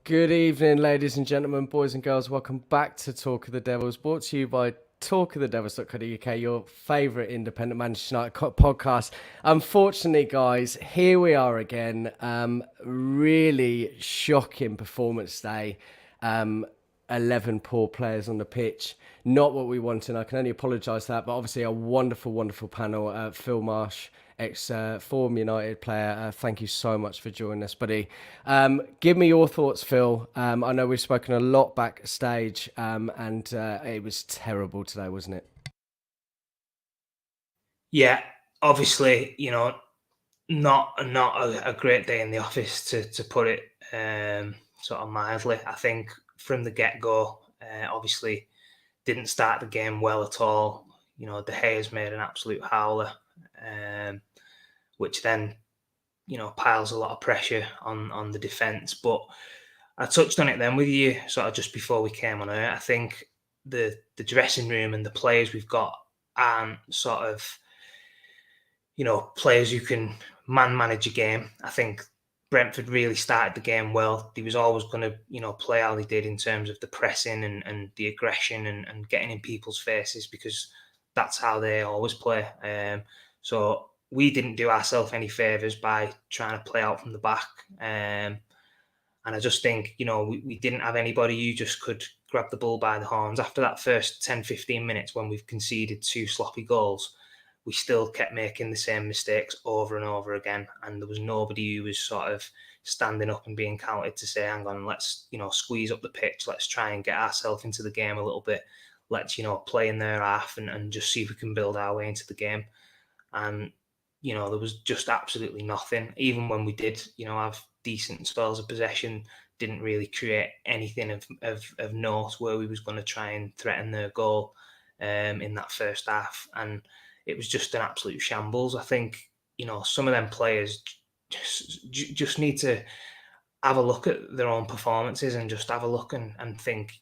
Good evening, ladies and gentlemen, boys and girls. Welcome back to Talk of the Devils, brought to you by talkofthedevils.co.uk, your favourite independent Manchester United podcast. Unfortunately, guys, here we are again. Really shocking performance day. 11 poor players on the pitch. Not what we wanted. I can only apologise for that, but obviously a wonderful, wonderful panel. Phil Marsh, ex-form United player. Thank you so much for joining us, buddy. Give me your thoughts, Phil. I know we've spoken a lot backstage, and it was terrible today, wasn't it? Yeah, obviously, not a great day in the office to put it sort of mildly. I think from the get-go, obviously didn't start the game well at all. De Gea's made an absolute howler, which then piles a lot of pressure on the defence. But I touched on it then with you sort of just before we came on air. I think the dressing room and the players we've got aren't sort of players who can manage a game. I think Brentford really started the game well. He was always going to, play how they did in terms of the pressing and the aggression and getting in people's faces, because that's how they always play. So we didn't do ourselves any favours by trying to play out from the back. And I just think, we didn't have anybody who just could grab the bull by the horns. After that first 10, 15 minutes when we've conceded 2 sloppy goals, we still kept making the same mistakes over and over again. And there was nobody who was sort of standing up and being counted to say, hang on, let's, squeeze up the pitch. Let's try and get ourselves into the game a little bit. Let's, play in their half and just see if we can build our way into the game. And, there was just absolutely nothing. Even when we did, have decent spells of possession, didn't really create anything of note where we was going to try and threaten their goal in that first half. And it was just an absolute shambles. I think, some of them players just need to have a look at their own performances and just have a look and think,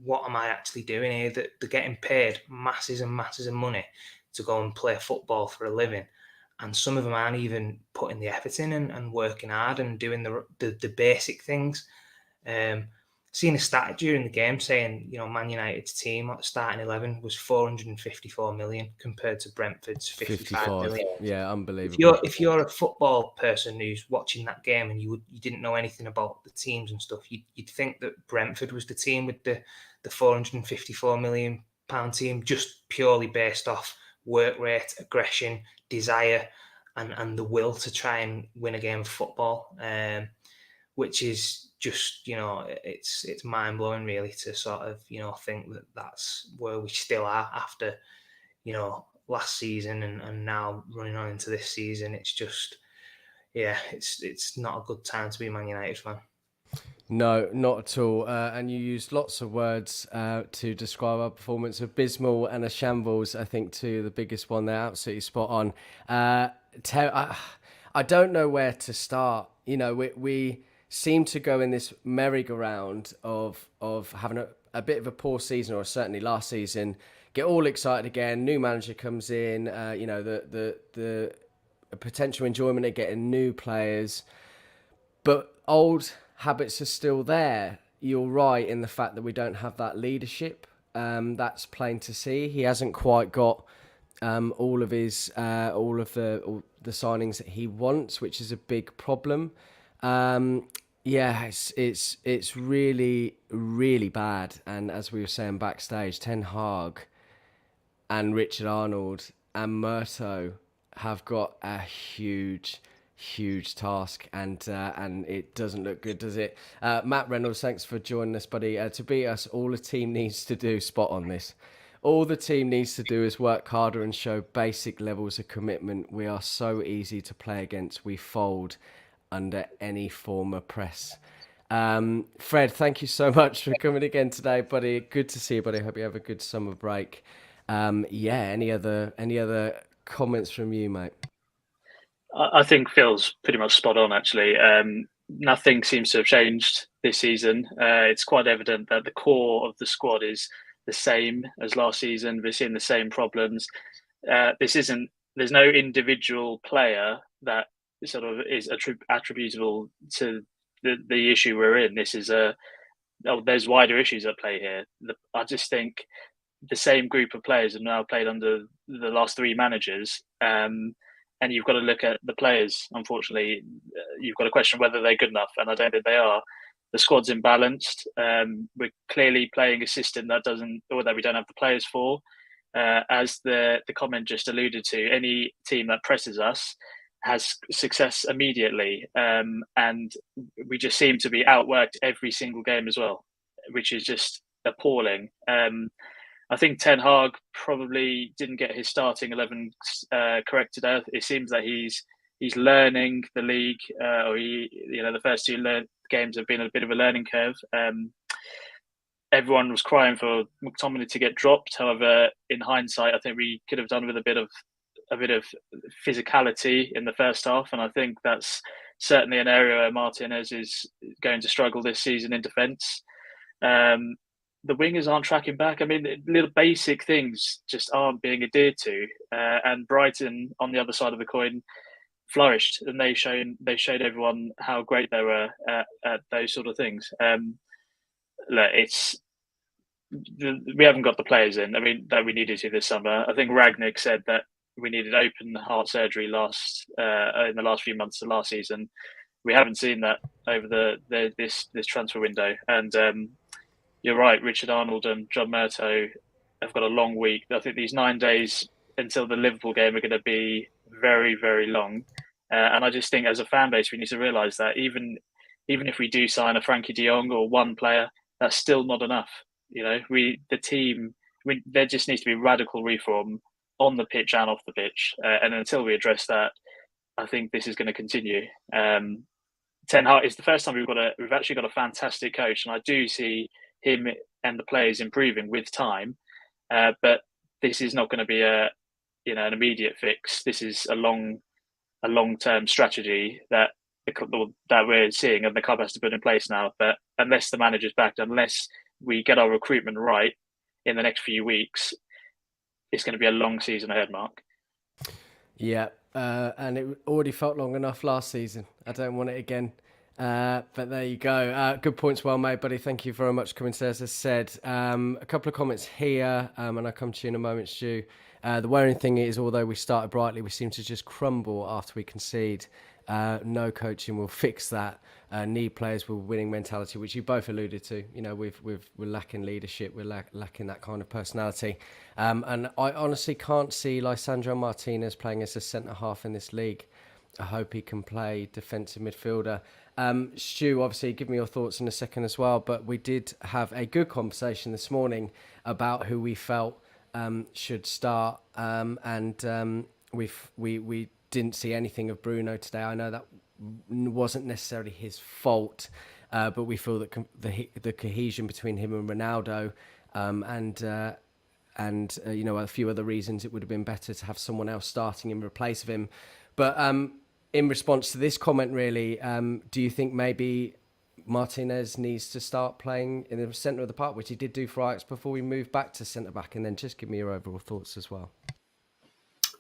what am I actually doing here? That they're getting paid masses and masses of money to go and play football for a living. And some of them aren't even putting the effort in and working hard and doing the basic things. Seen a stat during the game saying, Man United's team starting 11 was 454 million compared to Brentford's 55 million. Yeah, unbelievable. If you're a football person who's watching that game and you didn't know anything about the teams and stuff, you'd think that Brentford was the team with the 454 million pound team, just purely based off work rate, aggression, desire, and the will to try and win a game of football. Which is just, it's mind-blowing really to sort of, think that that's where we still are after, last season and now running on into this season. It's just, it's not a good time to be a Man United fan. No, not at all. And you used lots of words to describe our performance. Abysmal and a shambles, I think, too. The biggest one there, absolutely spot on. I don't know where to start. We seem to go in this merry-go-round of having a bit of a poor season, or certainly last season, get all excited again, new manager comes in, the potential enjoyment of getting new players, but old habits are still there. You're right in the fact that we don't have that leadership. That's plain to see. He hasn't quite got all of the signings that he wants, which is a big problem. It's really, really bad. And as we were saying backstage, Ten Hag and Richard Arnold and Murto have got a huge task, and it doesn't look good, does it? Matt Reynolds, thanks for joining us, buddy. To beat us, all the team needs to do, spot on this. All the team needs to do is work harder and show basic levels of commitment. We are so easy to play against. We fold under any form of press. Fred, thank you so much for coming again today, buddy. Good to see you, buddy. Hope you have a good summer break. Any other comments from you, mate? I think Phil's pretty much spot on, actually. Nothing seems to have changed this season. It's quite evident that the core of the squad is the same as last season. We're seeing the same problems. There's no individual player that sort of is attributable to the issue we're in. This is there's wider issues at play here. I just think the same group of players have now played under the last 3 managers, and you've got to look at the players. Unfortunately, you've got to question whether they're good enough, and I don't think they are. The squad's imbalanced. We're clearly playing a system that we don't have the players for. As the comment just alluded to, any team that presses us has success immediately, and we just seem to be outworked every single game as well, which is just appalling. I think Ten Hag probably didn't get his starting 11 correct today. It seems that he's learning the league, the first 2 games have been a bit of a learning curve. Everyone was crying for McTominay to get dropped. However, in hindsight, I think we could have done with a bit of physicality in the first half, and I think that's certainly an area where Martinez is going to struggle this season in defence. The wingers aren't tracking back. I mean, little basic things just aren't being adhered to. And Brighton, on the other side of the coin, flourished, and they showed everyone how great they were at those sort of things. We haven't got the players in. I mean, that we needed to this summer. I think Ragnick said that we needed open heart surgery in the last few months of last season. We haven't seen that over this transfer window. And you're right, Richard Arnold and John Murtough have got a long week. I think these 9 days until the Liverpool game are going to be very, very long. And I just think as a fan base, we need to realise that even if we do sign a Frankie de Jong or one player, that's still not enough. There just needs to be radical reform on the pitch and off the pitch. And until we address that, I think this is going to continue. Ten Hag is the first time we've actually got a fantastic coach, and I do see him and the players improving with time. But this is not going to be an immediate fix. This is a long-term strategy that we're seeing, and the club has to put in place now. But unless the manager's back, unless we get our recruitment right in the next few weeks, it's going to be a long season ahead, Mark. Yeah, and it already felt long enough last season. I don't want it again. But there you go. Good points, well made, buddy. Thank you very much for coming to us. As I said, a couple of comments here, and I'll come to you in a moment, Stu. The worrying thing is, although we started brightly, we seem to just crumble after we concede. No coaching will fix that. Need players with winning mentality, which you both alluded to. We're lacking leadership. We're lacking that kind of personality. And I honestly can't see Lisandro Martinez playing as a centre half in this league. I hope he can play defensive midfielder. Stu, obviously, give me your thoughts in a second as well. But we did have a good conversation this morning about who we felt should start, and we didn't see anything of Bruno today. I know that wasn't necessarily his fault, but we feel that the cohesion between him and Ronaldo, and a few other reasons, it would have been better to have someone else starting in replace of him. But in response to this comment, really, do you think maybe Martinez needs to start playing in the centre of the park, which he did do for Ajax, before we move back to centre back? And then just give me your overall thoughts as well.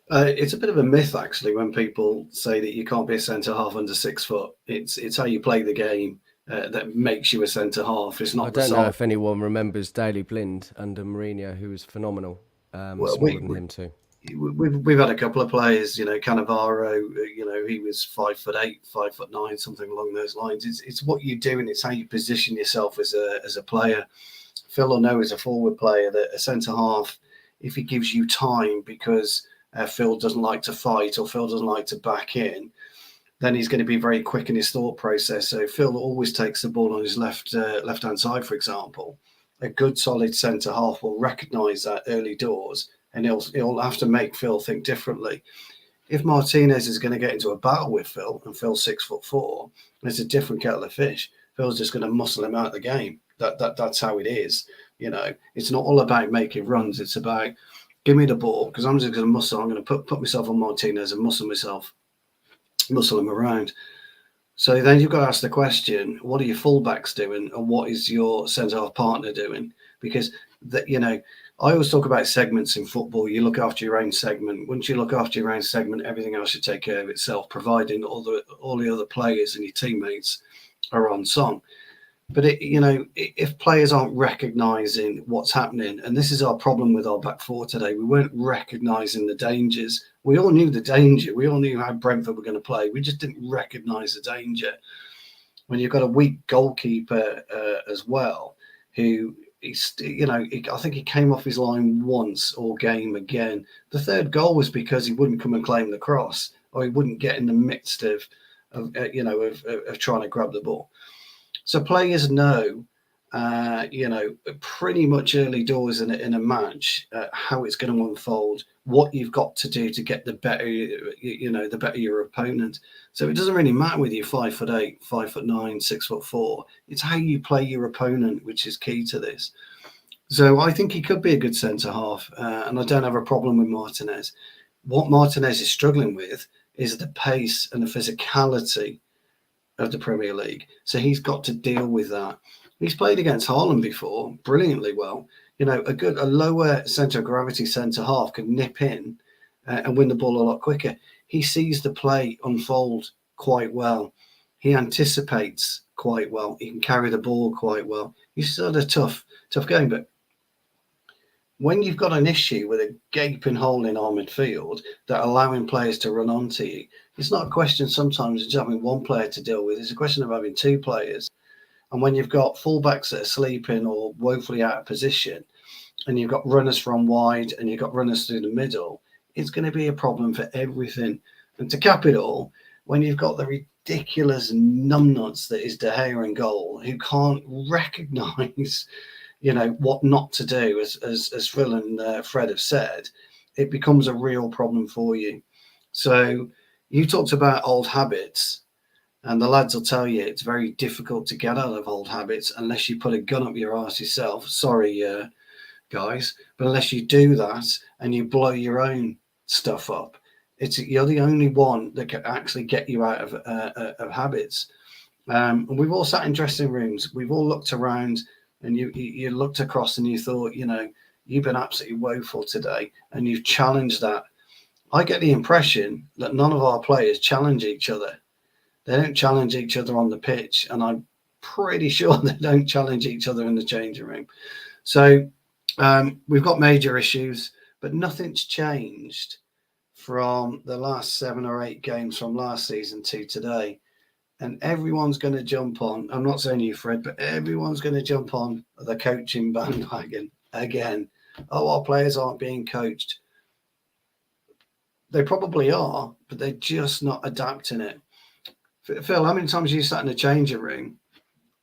It's a bit of a myth, actually, when people say that you can't be a centre half under 6 foot. It's how you play the game that makes you a centre half. It's not. I don't know if anyone remembers Daley Blind under Mourinho, who was phenomenal. Smaller than him too. We've had a couple of players, Cannavaro, he was 5'8", 5'9", something along those lines. It's what you do, and it's how you position yourself as a player. Phil will know as a forward player that a centre half, if he gives you time, because Phil doesn't like to fight or Phil doesn't like to back in, then he's going to be very quick in his thought process. So Phil always takes the ball on his left-hand side, for example. A good, solid centre half will recognise that early doors, and he'll have to make Phil think differently. If Martinez is going to get into a battle with Phil, and Phil's 6'4", it's a different kettle of fish. Phil's just going to muscle him out of the game. That's how it is. It's not all about making runs. It's about, give me the ball, because I'm just going to muscle. I'm going to put myself on Martinez and muscle him around. So then you've got to ask the question, what are your fullbacks doing, and what is your centre-half partner doing? Because I always talk about segments in football. You look after your own segment. Once you look after your own segment, everything else should take care of itself, providing all the other players and your teammates are on song. But if players aren't recognising what's happening, and this is our problem with our back four today, we weren't recognising the dangers. We all knew the danger. We all knew how Brentford were going to play. We just didn't recognise the danger. When you've got a weak goalkeeper as well, who I think he came off his line once all game again. The third goal was because he wouldn't come and claim the cross, or he wouldn't get in the midst of trying to grab the ball. So players know, pretty much early doors in a match, how it's going to unfold, what you've got to do to get the better your opponent. So it doesn't really matter whether you're 5'8", 5'9", 6'4". It's how you play your opponent, which is key to this. So I think he could be a good centre half, and I don't have a problem with Martinez. What Martinez is struggling with is the pace and the physicality of the Premier League. So he's got to deal with that. He's played against Haaland before brilliantly well. A lower centre of gravity centre half can nip in and win the ball a lot quicker. He sees the play unfold quite well. He anticipates quite well. He can carry the ball quite well. He's sort of tough game, but when you've got an issue with a gaping hole in our midfield that allowing players to run onto you, it's not a question sometimes of having one player to deal with. It's a question of having two players. And when you've got fullbacks that are sleeping or woefully out of position, and you've got runners from wide and you've got runners through the middle, it's going to be a problem for everything. And to cap it all, when you've got the ridiculous numbnuts that is De Gea in goal, who can't recognise what not to do, as Phil and Fred have said, it becomes a real problem for you. So you talked about old habits, and the lads will tell you it's very difficult to get out of old habits unless you put a gun up your arse yourself. Sorry, guys, but unless you do that and you blow your own stuff up, you're the only one that can actually get you out of habits. And we've all sat in dressing rooms. We've all looked around. And you looked across and you thought, you've been absolutely woeful today, and you've challenged that. I get the impression that none of our players challenge each other. They don't challenge each other on the pitch, and I'm pretty sure they don't challenge each other in the changing room. So we've got major issues, but nothing's changed from the last 7 or 8 games from last season to today. And everyone's going to jump on. I'm not saying you, Fred, but everyone's going to jump on the coaching bandwagon again. Oh, our players aren't being coached. They probably are, but they're just not adapting it. Phil, how many times have you sat in a changing room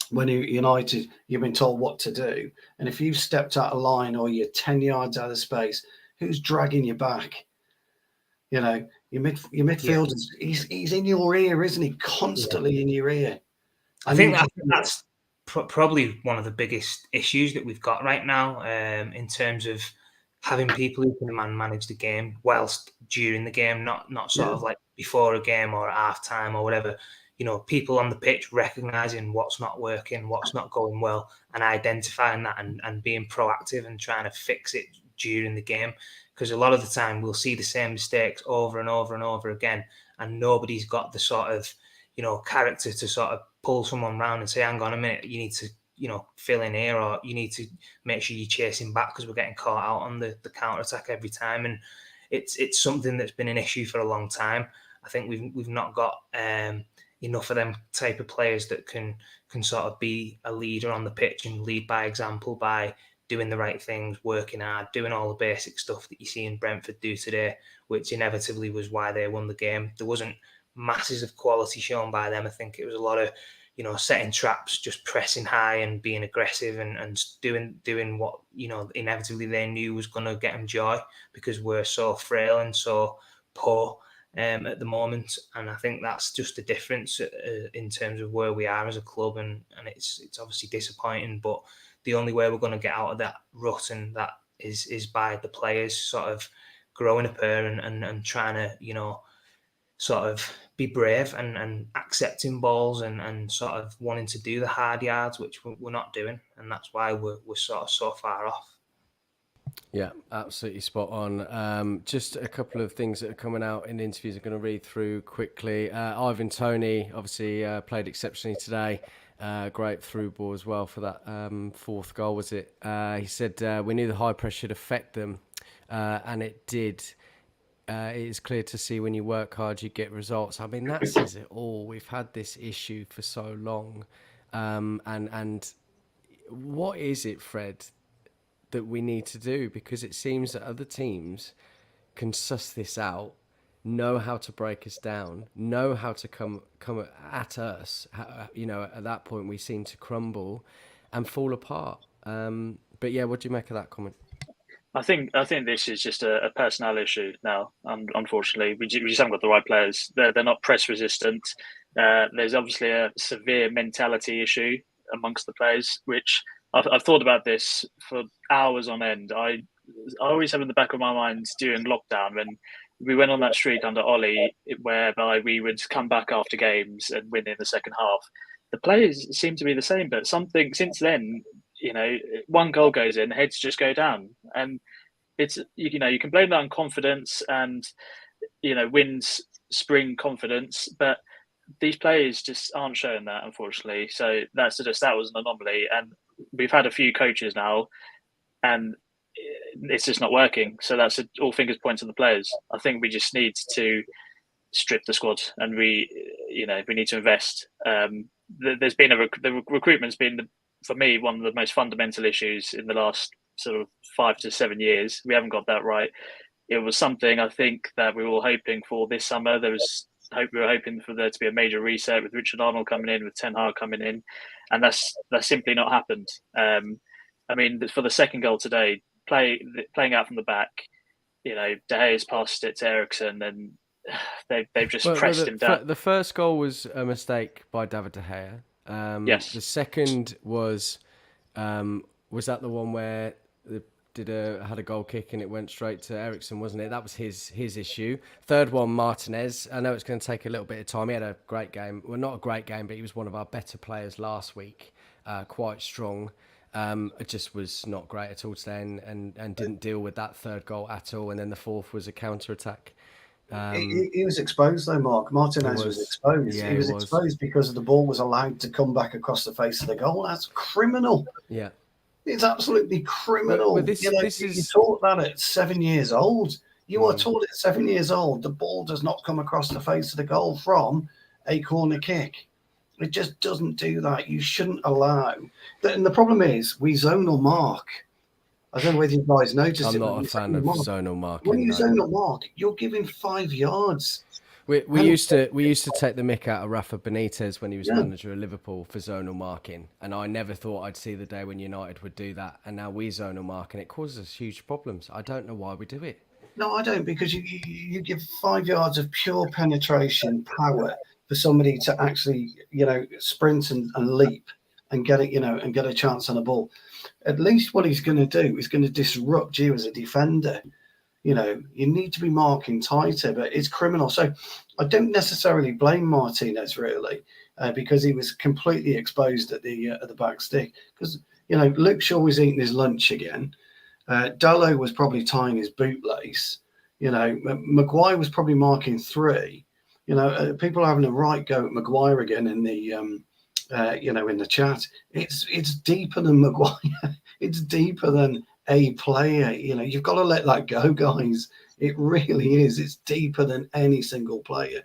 when you're United, you've been told what to do? And if you've stepped out of line or you're 10 yards out of space, who's dragging you back? Your midfield, he's in your ear, isn't he? Constantly in your ear. I think that's probably one of the biggest issues that we've got right now, in terms of having people who can manage the game whilst during the game, not sort of like before a game or at half time or whatever. People on the pitch recognizing what's not working, what's not going well, and identifying that and being proactive and trying to fix it during the game. Because a lot of the time we'll see the same mistakes over and over and over again, and nobody's got the sort of, character to sort of pull someone round and say, hang on a minute, you need to, fill in here, or you need to make sure you're chasing back because we're getting caught out on the counter-attack every time. And it's something that's been an issue for a long time. I think we've not got enough of them type of players that can sort of be a leader on the pitch and lead by example by doing the right things, working hard, doing all the basic stuff that you see in Brentford do today, which inevitably was why they won the game. There wasn't masses of quality shown by them. I think it was a lot of, setting traps, just pressing high and being aggressive and doing what, inevitably they knew was going to get them joy, because we're so frail and so poor at the moment. And I think that's just the difference in terms of where we are as a club. And it's obviously disappointing, but the only way we're going to get out of that rut and that is by the players sort of growing a pair and trying to, sort of be brave and accepting balls and sort of wanting to do the hard yards, which we're not doing. And that's why we're sort of so far off. Yeah, absolutely spot on. Just a couple of things that are coming out in interviews I'm going to read through quickly. Ivan Toney obviously played exceptionally today. Great through ball as well for that fourth goal, was it? He said, we knew the high press should affect them, and it did. It is clear to see when you work hard, you get results. I mean, that says it all. We've had this issue for so long. And what is it, Fred, that we need to do? Because it seems that other teams can suss this out, know how to break us down, know how to come at us. At that point we seem to crumble and fall apart. But yeah, what do you make of that comment? I think this is just a personnel issue now. Unfortunately, we just haven't got the right players. They're not press resistant. There's obviously a severe mentality issue amongst the players, which I've thought about this for hours on end. I always have in the back of my mind during lockdown when we went on that streak under Ollie, whereby we would come back after games and win in the second half. The players seem to be the same, but something since then, one goal goes in, heads just go down, and it's you can blame that on confidence and wins spring confidence, but these players just aren't showing that, unfortunately. So that was an anomaly, and we've had a few coaches now, and it's just not working. So that's all fingers point to the players. I think we just need to strip the squad, and we need to invest. There's been the recruitment's been for me one of the most fundamental issues in the last sort of 5 to 7 years. We haven't got that right. It was something I think that we were all hoping for this summer. We were hoping for there to be a major reset with Richard Arnold coming in, with Ten Hag coming in, and that's simply not happened. I mean, for the second goal today, playing out from the back, De Gea's passed it to Eriksen, and they've just pressed him down. The first goal was a mistake by David De Gea. Yes. The second was that the one where had a goal kick and it went straight to Eriksen, wasn't it? That was his issue. Third one, Martinez. I know it's going to take a little bit of time. He had a great game. Well, not a great game, but he was one of our better players last week. Quite strong. It just was not great at all today, and didn't deal with that third goal at all. And then the fourth was a counter-attack. He was exposed though, Mark. Martinez was exposed. Yeah, he was exposed because the ball was allowed to come back across the face of the goal. That's criminal. Yeah. It's absolutely criminal. But you taught that at 7 years old. You are taught at 7 years old the ball does not come across the face of the goal from a corner kick. It just doesn't do that. You shouldn't allow. And the problem is we zonal mark. I don't know whether you guys noticed I'm it. not a fan of zonal marking. When you zonal mark, you're giving 5 yards. We used to take the mick out of Rafa Benitez when he was manager of Liverpool for zonal marking, and I never thought I'd see the day when United would do that. And now we zonal mark, and it causes us huge problems. I don't know why we do it. No, I don't, because you give 5 yards of pure penetration power for somebody to actually sprint and leap and get it and get a chance on a ball. At least what he's going to do is going to disrupt you as a defender. You need to be marking tighter, but it's criminal. So I don't necessarily blame Martinez really, because he was completely exposed at the back stick. Because Luke Shaw was eating his lunch again. Dalot was probably tying his bootlace. Maguire was probably marking 3. People are having a right go at Maguire again in the in the chat. It's deeper than Maguire. It's deeper than a player. You've got to let that go, guys. It really is. It's deeper than any single player.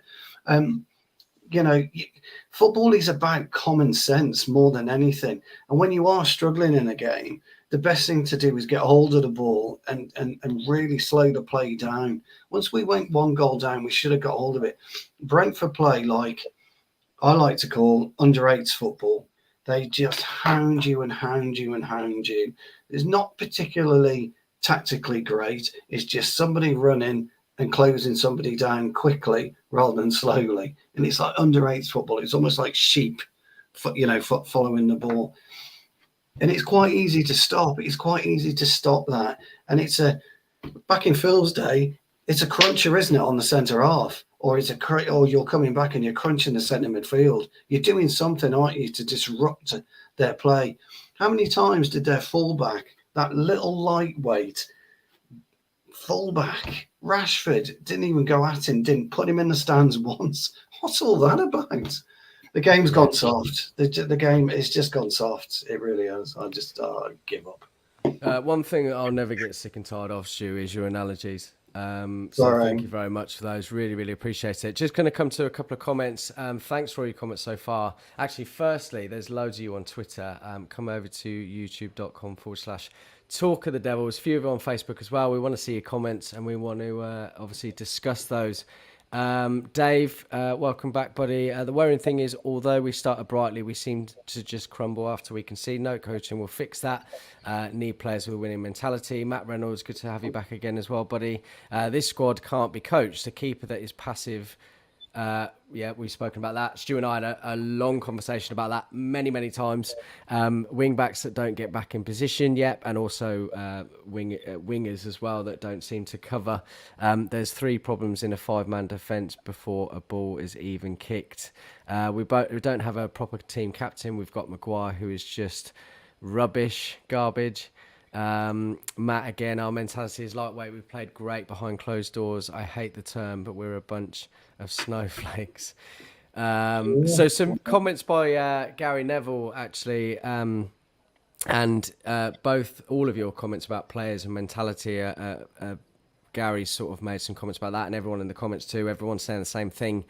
Football is about common sense more than anything. And when you are struggling in a game, the best thing to do is get hold of the ball and really slow the play down. Once we went 1 goal down, we should have got hold of it. Brentford play like I like to call under-8s football. They just hound you and hound you and hound you. It's not particularly tactically great. It's just somebody running and closing somebody down quickly rather than slowly. And it's like under-8s football. It's almost like sheep, following the ball. And it's quite easy to stop. It's quite easy to stop that. And back in Phil's day, it's a cruncher, isn't it, on the centre half? Or you're coming back and you're crunching the centre midfield. You're doing something, aren't you, to disrupt their play? How many times did their fullback, that little lightweight, fullback. Rashford didn't even go at him, didn't put him in the stands once. What's all that about? The game's gone soft. The game is just gone soft. It really has. I just give up. One thing that I'll never get sick and tired of, Stu, is your analogies. So Sorry. thank you very much for those. Really, really appreciate it. Just going to come to a couple of comments. Thanks for all your comments so far. Actually, firstly, there's loads of you on Twitter. Come over to youtube.com/Talk of the Devils. A few of you on Facebook as well. We want to see your comments and we want to obviously discuss those. Dave, welcome back, buddy. The worrying thing is, although we started brightly, we seem to just crumble after we concede. No coaching will fix that. Need players with a winning mentality. Matt Reynolds, good to have you back again as well, buddy. This squad can't be coached. The keeper that is passive. Yeah, we've spoken about that. Stu and I had a long conversation about that many times. Wing backs that don't get back in position yet, and also wingers as well that don't seem to cover. There's 3 problems in a 5-man defence before a ball is even kicked. We don't have a proper team captain. We've got Maguire, who is just rubbish, garbage. Matt, again, our mentality is lightweight. We've played great behind closed doors. I hate the term, but we're a bunch of snowflakes. So some comments by Gary Neville, actually, and all of your comments about players and mentality. Gary sort of made some comments about that, and everyone in the comments too. Everyone's saying the same thing.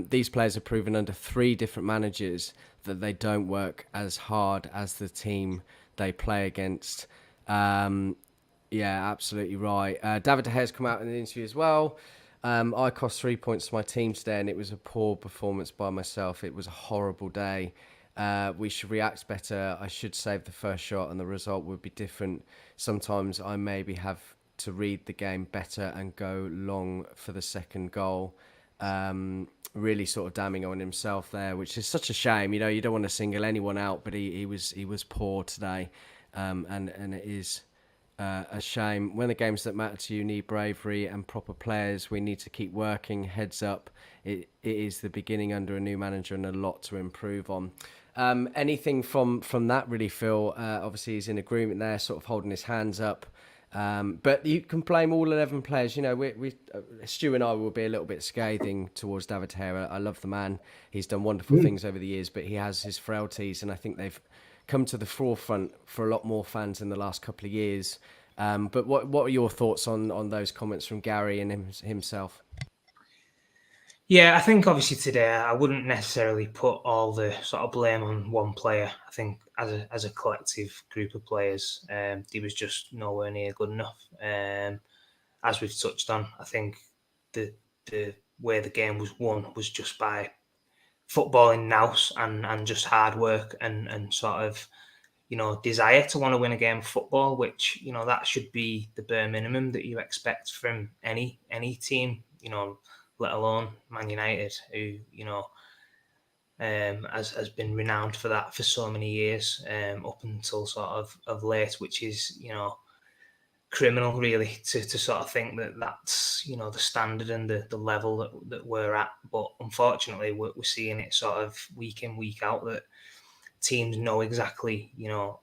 These players have proven under 3 different managers that they don't work as hard as the team they play against. Yeah, absolutely right. David De Gea's come out in the interview as well. I cost 3 points to my team today, and it was a poor performance by myself. It was a horrible day. We should react better. I should save the first shot, and the result would be different. Sometimes I maybe have to read the game better and go long for the second goal. Really sort of damning on himself there, which is such a shame. You know, you don't want to single anyone out, but he was poor today, and it is a shame. When the games that matter to you need bravery and proper players, we need to keep working. Heads up, it is the beginning under a new manager and a lot to improve on. Anything from that really, Phil? Obviously, he's in agreement there, sort of holding his hands up. But you can blame all 11 players. You know, we Stu and I will be a little bit scathing towards David De Gea. I love the man. He's done wonderful things over the years, but he has his frailties, and I think they've come to the forefront for a lot more fans in the last couple of years. But what are your thoughts on those comments from Gary and himself? Yeah, I think obviously today I wouldn't necessarily put all the sort of blame on one player. I think as a collective group of players, he was just nowhere near good enough. As we've touched on, I think the way the game was won was just by footballing nous and just hard work and sort of, you know, desire to want to win a game of football, which, you know, that should be the bare minimum that you expect from any team, you know, let alone Man United, who, you know, has been renowned for that for so many years, up until sort of late, which is, you know, criminal really to sort of think that that's, you know, the standard and the level that we're at. But unfortunately, we're seeing it sort of week in, week out that teams know exactly, you know,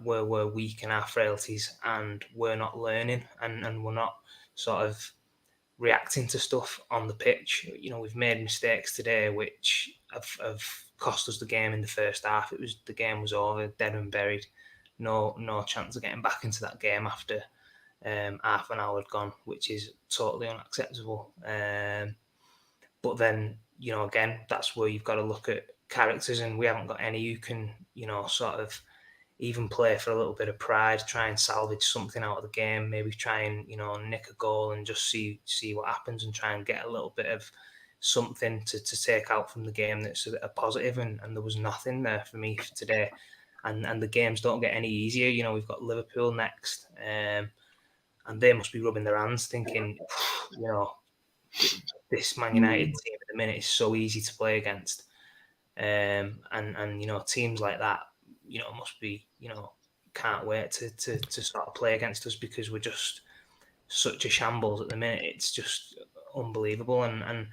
where we're weak and our frailties, and we're not learning and we're not sort of reacting to stuff on the pitch. You know, we've made mistakes today which have cost us the game in the first half. The game was over, dead and buried. No chance of getting back into that game after half an hour had gone, which is totally unacceptable. But then, you know, again, that's where you've got to look at characters, and we haven't got any who can, you know, sort of even play for a little bit of pride, try and salvage something out of the game, maybe try and, you know, nick a goal and just see what happens and try and get a little bit of something to take out from the game that's a positive. And there was nothing there for me today. And the games don't get any easier. You know, we've got Liverpool next, and they must be rubbing their hands thinking, you know, this Man United team at the minute is so easy to play against. And you know, teams like that, you know, must be, you know, can't wait to sort of play against us, because we're just such a shambles at the minute. It's just unbelievable. And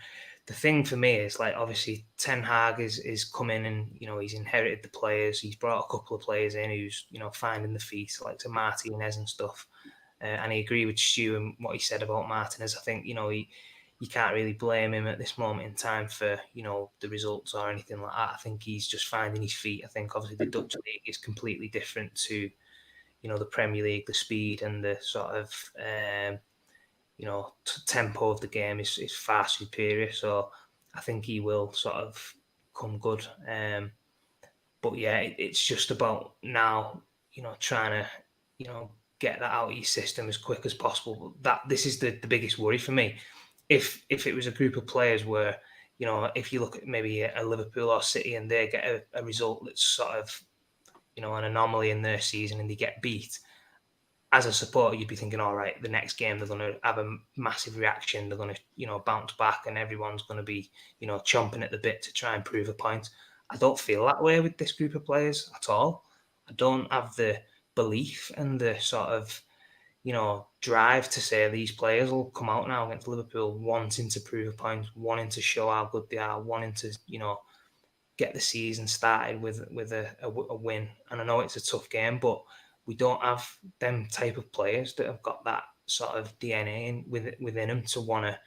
the thing for me is, like, obviously Ten Hag is coming, and, you know, he's inherited the players. He's brought a couple of players in who's, you know, finding the feet, like to Martinez and stuff. And I agree with Stu and what he said about Martinez. I think, you can't really blame him at this moment in time for, the results or anything like that. I think he's just finding his feet. I think obviously the Dutch league is completely different to, the Premier League. The speed and the sort of, tempo of the game is far superior. So I think he will sort of come good. But yeah, it's just about now, trying to, get that out of your system as quick as possible. This is the biggest worry for me. If it was a group of players where, if you look at maybe a Liverpool or City and they get a result that's sort of, an anomaly in their season and they get beat, as a supporter, you'd be thinking, all right, the next game they're going to have a massive reaction. They're going to, bounce back, and everyone's going to be, chomping at the bit to try and prove a point. I don't feel that way with this group of players at all. I don't have the belief and the sort of, drive to say these players will come out now against Liverpool wanting to prove a point, wanting to show how good they are, wanting to, get the season started with a win. And I know it's a tough game, but we don't have them type of players that have got that sort of DNA within them to want to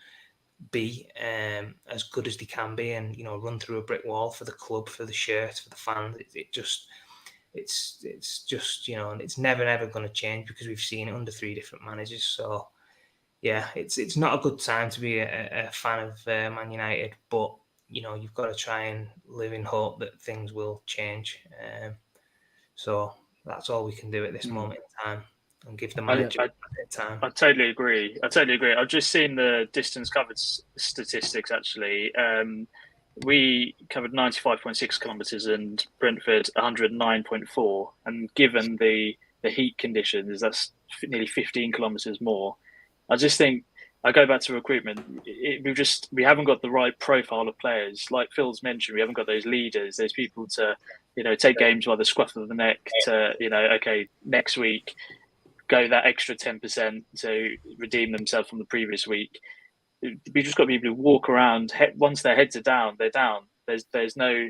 be as good as they can be and, run through a brick wall for the club, for the shirt, for the fans. It's just, it's never going to change because we've seen it under 3 different managers. So, yeah, it's not a good time to be a fan of Man United, but, you've got to try and live in hope that things will change. So that's all we can do at this moment in time and give the manager a bit of time. I totally agree. I've just seen the distance covered statistics, actually. We covered 95.6 kilometres and Brentford 109.4. And given the heat conditions, that's nearly 15 kilometres more. I just think, I go back to recruitment. We haven't got the right profile of players. Like Phil's mentioned, we haven't got those leaders. There's people to, take games by the scruff of the neck to, okay, next week, go that extra 10% to redeem themselves from the previous week. We've just got people who walk around. Once their heads are down, they're down. There's no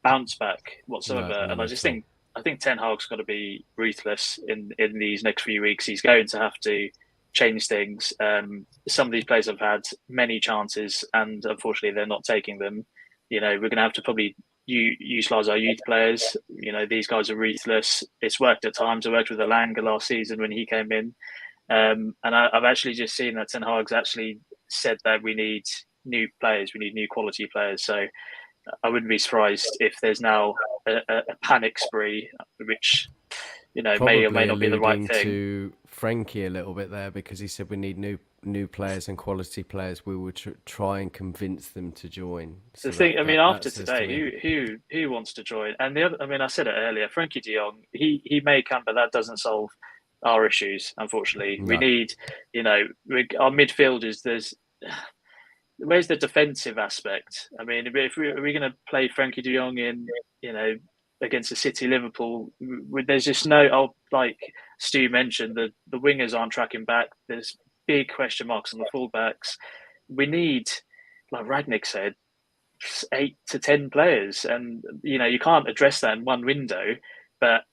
bounce back whatsoever. No, and I think Ten Hag's got to be ruthless in these next few weeks. He's going to have to change things. Some of these players have had many chances, and unfortunately, they're not taking them. We're going to have to probably utilise our youth players. These guys are ruthless. It's worked at times. I worked with Elanga last season when he came in. And I've actually just seen that Ten Hag's actually said that we need new players, we need new quality players. So I wouldn't be surprised if there's now a panic spree, which may or may not be the right thing. To Frankie a little bit there, because he said we need new players and quality players. We would try and convince them to join. So the thing, after today, who wants to join? And the other, I said it earlier. Frankie De Jong, he may come, but that doesn't solve our issues. Unfortunately, no. We need, our midfielders. Where's the defensive aspect? If are we going to play Frankie De Jong in, against the City, Liverpool, there's just no. Like Stu mentioned, the wingers aren't tracking back. There's big question marks on the fullbacks. We need, like Ragnick said, 8 to 10 players, and you can't address that in one window. But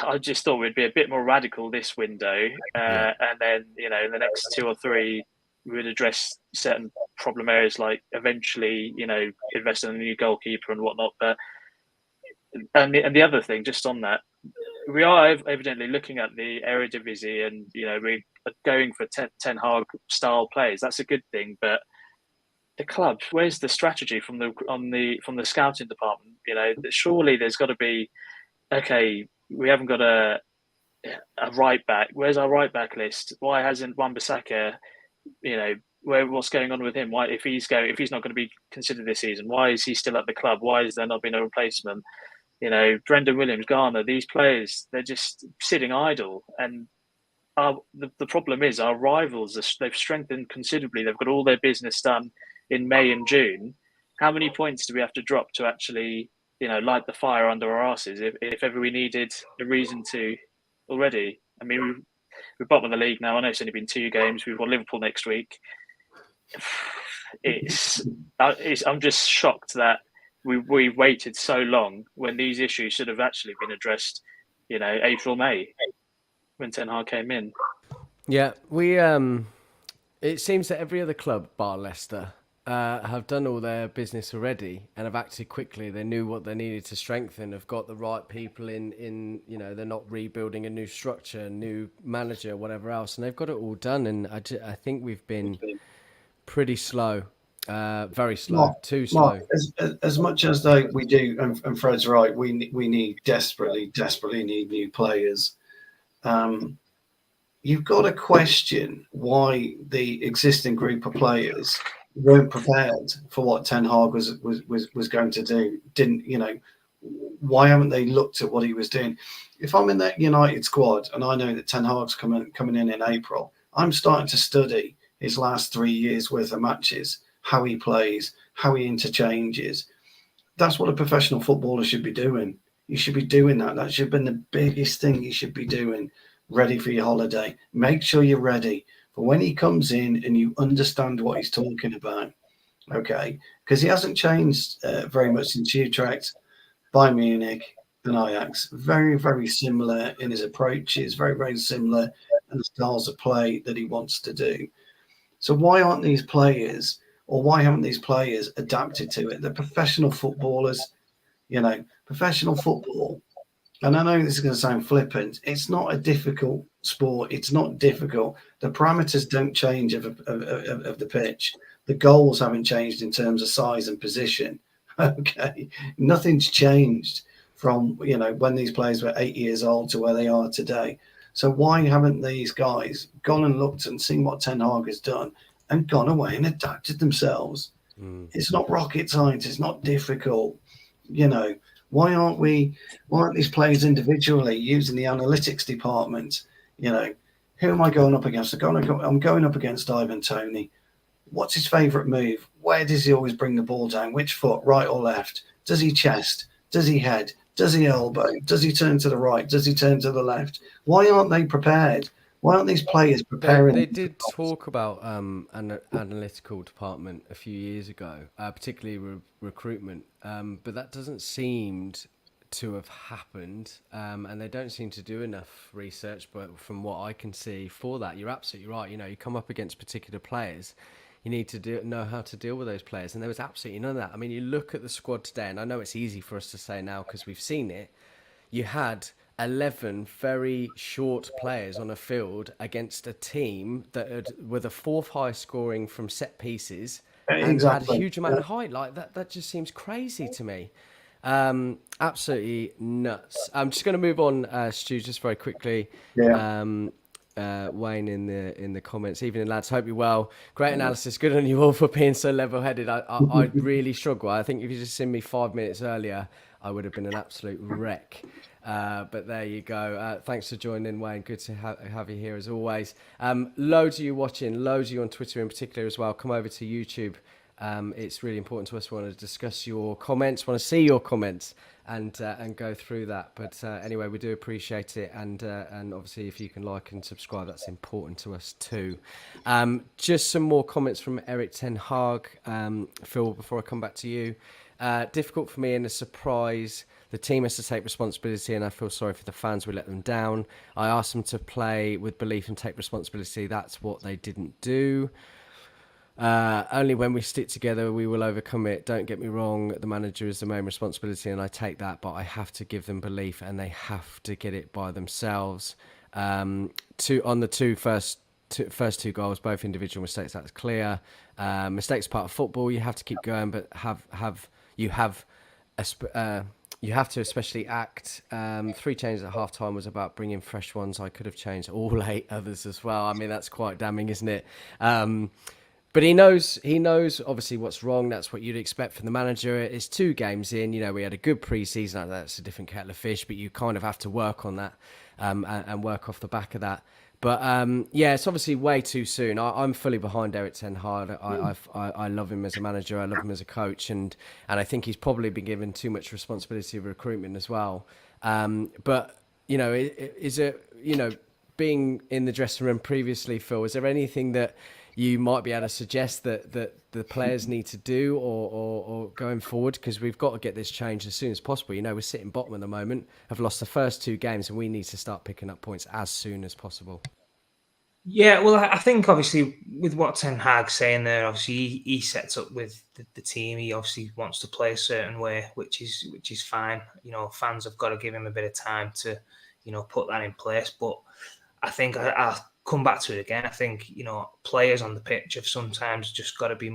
I just thought we'd be a bit more radical this window, and then in the next 2 or 3, we would address certain problem areas, like eventually invest in a new goalkeeper and whatnot. But and the other thing, just on that, we are evidently looking at the Eredivisie, and we're going for Ten Hag style players. That's a good thing, but the club, where's the strategy from the scouting department? Surely there's got to be. Okay, we haven't got a right back. Where's our right back list? Why hasn't Wan-Bissaka? What's going on with him? Why, if he's not going to be considered this season, why is he still at the club? Why has there not been a replacement? Brendan Williams, Garner, these players, they're just sitting idle. And the problem is our rivals, they've strengthened considerably. They've got all their business done in May and June. How many points do we have to drop to actually, light the fire under our asses if ever we needed a reason to already? We're bottom of the league now. I know it's only been 2 games. We've got Liverpool next week. I'm just shocked that we waited so long when these issues should have actually been addressed, April, May. when Ten Hag came in. Yeah, we it seems that every other club, bar Leicester, have done all their business already and have acted quickly. They knew what they needed to strengthen, have got the right people in they're not rebuilding a new structure, new manager, whatever else, and they've got it all done. And I think we've been pretty slow, very slow, too slow. As much as we do, and Fred's right, we need desperately need new players. You've got to question why the existing group of players weren't prepared for what Ten Hag was going to do. Why haven't they looked at what he was doing? If I'm in that United squad and I know that Ten Hag's coming in April, I'm starting to study his last 3 years worth of matches, how he plays, how he interchanges. That's what a professional footballer should be doing. You should be doing that. That should have been the biggest thing you should be doing. Ready for your holiday. Make sure you're ready for when he comes in and you understand what he's talking about. Okay, because he hasn't changed very much since Utrecht, Bayern Munich, and Ajax. Very, very similar in his approaches. Very, very similar in the styles of play that he wants to do. So why aren't these players, or why haven't these players adapted to it? They're professional footballers. Professional football. And I know this is going to sound flippant. It's not a difficult sport. It's not difficult. The parameters don't change of the pitch. The goals haven't changed in terms of size and position. Okay, nothing's changed from when these players were 8 years old to where they are today. So why haven't these guys gone and looked and seen what Ten Hag has done and gone away and adapted themselves? It's not rocket science. It's not difficult. Why aren't these players individually using the analytics department? Who am I going up against? I'm going up against Ivan Toney. What's his favourite move? Where does he always bring the ball down? Which foot, right or left? Does he chest? Does he head? Does he elbow? Does he turn to the right? Does he turn to the left? Why aren't they prepared? Why aren't these players preparing? They did talk about an analytical department a few years ago, particularly recruitment, but that doesn't seem to have happened, and they don't seem to do enough research. But from what I can see for that, you're absolutely right. You come up against particular players, you need to know how to deal with those players, and there was absolutely none of that. I mean, you look at the squad today, and I know it's easy for us to say now because we've seen it. You had 11 very short players on a field against a team that were the fourth highest scoring from set pieces and had a huge amount of height. Like that just seems crazy to me. Absolutely nuts. I'm just going to move on, Stu, just very quickly. Wayne in the comments. Evening, lads. Hope you're well. Great analysis. Good on you all for being so level-headed. I really struggle. I think if you just seen me 5 minutes earlier, I would have been an absolute wreck. But there you go. Thanks for joining in, Wayne. Good to have you here as always. Loads of you watching, loads of you on Twitter in particular as well. Come over to YouTube. It's really important to us. We want to discuss your comments, want to see your comments and go through that. But anyway, we do appreciate it. And obviously, if you can like and subscribe, that's important to us too. Just some more comments from Eric Ten Hag. Phil, before I come back to you. Difficult for me and a surprise. The team has to take responsibility and I feel sorry for the fans. We let them down. I asked them to play with belief and take responsibility. That's what they didn't do. Only when we stick together we will overcome it. Don't get me wrong, the manager is the main responsibility and I take that, but I have to give them belief and they have to get it by themselves. On the first two goals, both individual mistakes, that's clear. Mistakes are part of football. You have to keep going, but you have to especially act. 3 changes at half time was about bringing fresh ones. I could have changed all 8 others as well. I mean, that's quite damning, isn't it? But he knows obviously what's wrong. That's what you'd expect from the manager. It's 2 games in. We had a good pre-season. That's a different kettle of fish, but you kind of have to work on that and work off the back of that. But it's obviously way too soon. I'm fully behind Eric Ten Hag. I love him as a manager. I love him as a coach, and I think he's probably been given too much responsibility of recruitment as well. But is it being in the dressing room previously, Phil? Is there anything that you might be able to suggest that the players need to do or going forward, because we've got to get this changed as soon as possible. You know, we're sitting bottom at the moment, have lost the first 2 games, and we need to start picking up points as soon as possible. Yeah, well, I think obviously with what Ten Hag's saying there, obviously he sets up with the team. He obviously wants to play a certain way, which is fine. You know, fans have got to give him a bit of time to, you know, put that in place. But I think I'll come back to it again. I think, you know, players on the pitch have sometimes just got to be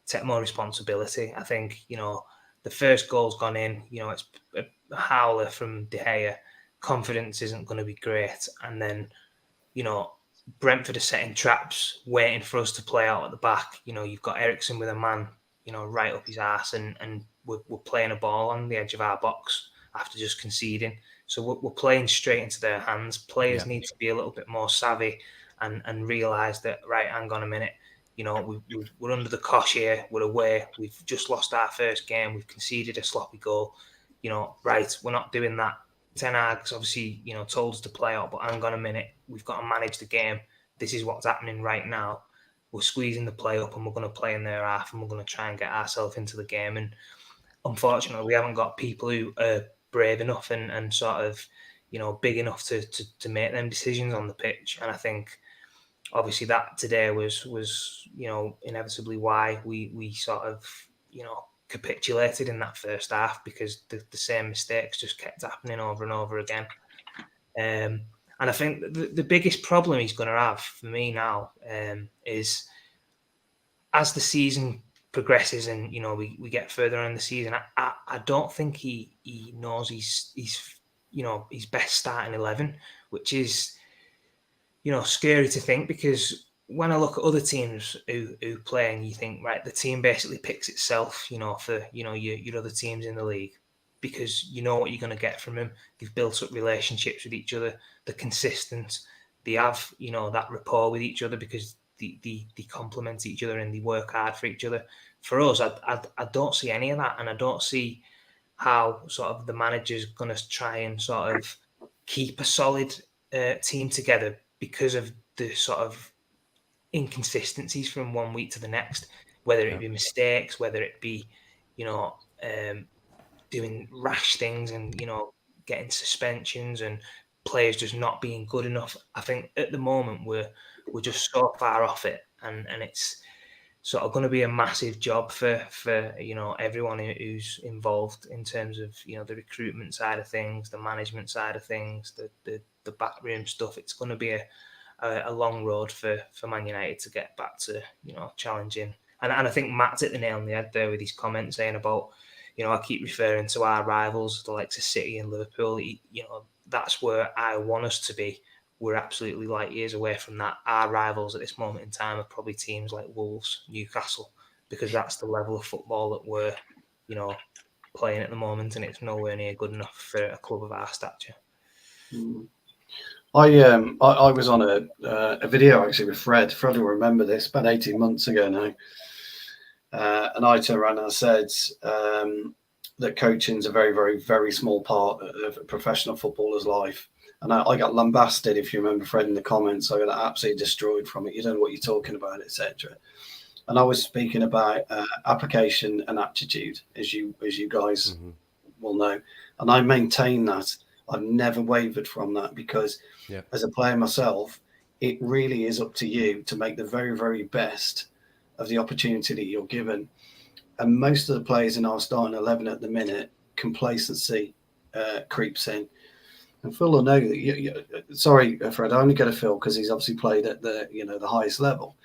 take more responsibility. I think, you know, the first goal's gone in. You know, it's a howler from De Gea. Confidence isn't going to be great, and then, you know, Brentford are setting traps, waiting for us to play out at the back. You know, you've got Ericsson with a man, you know, right up his arse, and we're playing a ball on the edge of our box after just conceding. So we're playing straight into their hands. Players need to be a little bit more savvy and realise that, right, hang on a minute, you know, we're under the cosh here, we're away, we've just lost our first game, we've conceded a sloppy goal. You know, right, we're not doing that. Ten Hag's obviously, you know, told us to play out, but hang on a minute, we've got to manage the game. This is what's happening right now. We're squeezing the play up, and we're going to play in their half, and we're going to try and get ourselves into the game. And unfortunately, we haven't got people who are brave enough and sort of, you know, big enough to make them decisions on the pitch. And I think obviously that today was you know, inevitably why we sort of, you know, capitulated in that first half, because the same mistakes just kept happening over and over again. And I think the biggest problem he's going to have for me now is, as the season progresses and, you know, we get further on in the season, I don't think he knows he's you know, his best starting 11, which is, you know, scary to think, because when I look at other teams who play, and you think, right, the team basically picks itself, you know, for, you know, your other teams in the league, because you know what you're going to get from them. They've built up relationships with each other. They're consistent. They have, you know, that rapport with each other, because they complement each other and they work hard for each other. For us, I don't see any of that, and I don't see how sort of the manager's going to try and sort of keep a solid team together because of the sort of inconsistencies from one week to the next, whether it be mistakes, whether it be, you know, doing rash things and, you know, getting suspensions and players just not being good enough. I think at the moment we're just so far off it, and it's sort of going to be a massive job for you know, everyone who's involved in terms of, you know, the recruitment side of things, the management side of things, the backroom stuff. It's going to be a long road for Man United to get back to, you know, challenging. And I think Matt's hit the nail on the head there with his comment saying about, you know, I keep referring to our rivals, the likes of City and Liverpool. You know, that's where I want us to be. We're absolutely light years away from that. Our rivals at this moment in time are probably teams like Wolves, Newcastle, because that's the level of football that we're, you know, playing at the moment, and it's nowhere near good enough for a club of our stature. I was on a video actually with Fred. Fred will remember this, about 18 months ago now. And I turned around and I said that coaching is a very, very, very small part of a professional footballer's life. And I got lambasted, if you remember, Fred, in the comments. I got absolutely destroyed from it. You don't know what you're talking about, etc. And I was speaking about application and aptitude, as you guys will know. And I maintain that. I've never wavered from that, because as a player myself, it really is up to you to make the very, very best of the opportunity that you're given. And most of the players in our starting 11 at the minute, complacency creeps in. And Phil will know that. Sorry, Fred, I only go to Phil because he's obviously played at the, you know, the highest level.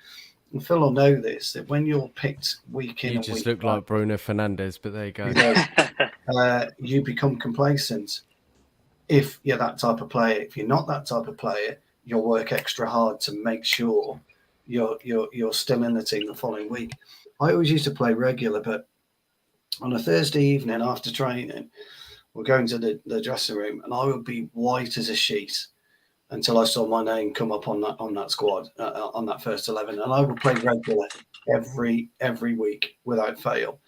And Phil will know this, that when you're picked week in, you and just week look out, like Bruno Fernandes, but there you go. you become complacent. If you're that type of player, if you're not that type of player, you'll work extra hard to make sure you're still in the team the following week. I always used to play regular, but on a Thursday evening after training, we're going to the dressing room, and I would be white as a sheet until I saw my name come up on that squad, on that first 11, and I would play regular every week without fail.